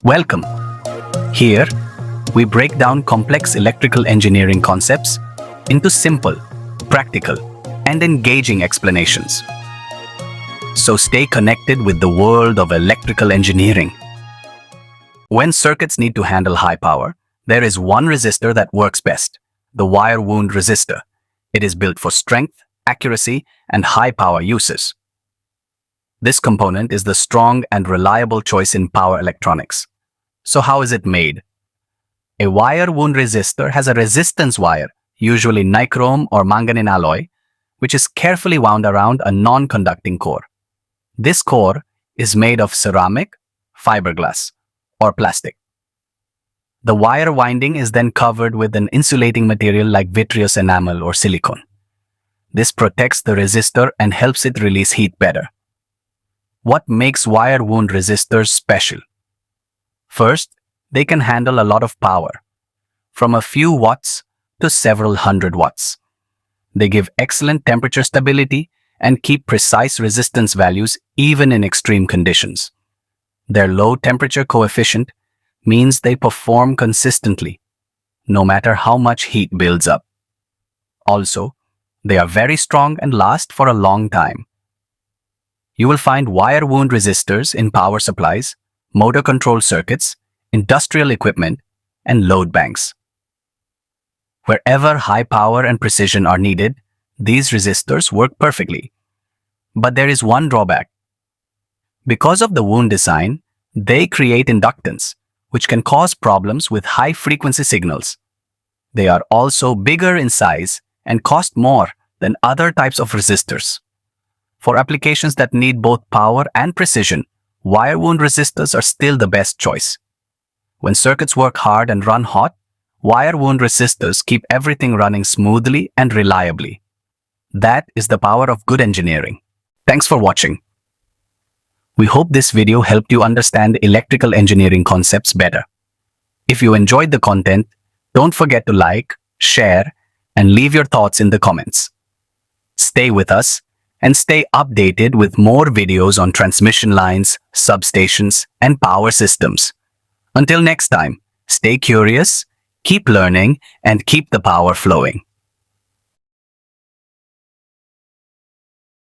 Welcome. Here, we break down complex electrical engineering concepts into simple, practical, and engaging explanations. So stay connected with the world of electrical engineering. When circuits need to handle high power, there is one resistor that works best, the wire wound resistor. It is built for strength, accuracy, and high power uses. This component is the strong and reliable choice in power electronics. So how is it made? A wire wound resistor has a resistance wire, usually nichrome or manganin alloy, which is carefully wound around a non-conducting core. This core is made of ceramic, fiberglass, or plastic. The wire winding is then covered with an insulating material like vitreous enamel or silicone. This protects the resistor and helps it release heat better. What makes wire wound resistors special? First, they can handle a lot of power, from a few watts to several hundred watts. They give excellent temperature stability and keep precise resistance values even in extreme conditions. Their low temperature coefficient means they perform consistently, no matter how much heat builds up. Also, they are very strong and last for a long time. You will find wire wound resistors in power supplies, motor control circuits, industrial equipment, and load banks. Wherever high power and precision are needed, these resistors work perfectly. But there is one drawback. Because of the wound design, they create inductance, which can cause problems with high-frequency signals. They are also bigger in size and cost more than other types of resistors. For applications that need both power and precision, wire wound resistors are still the best choice. When circuits work hard and run hot, wire wound resistors keep everything running smoothly and reliably. That is the power of good engineering. Thanks for watching. We hope this video helped you understand electrical engineering concepts better. If you enjoyed the content, don't forget to like, share, and leave your thoughts in the comments. Stay with us and stay updated with more videos on transmission lines, substations, and power systems. Until next time, stay curious, keep learning, and keep the power flowing.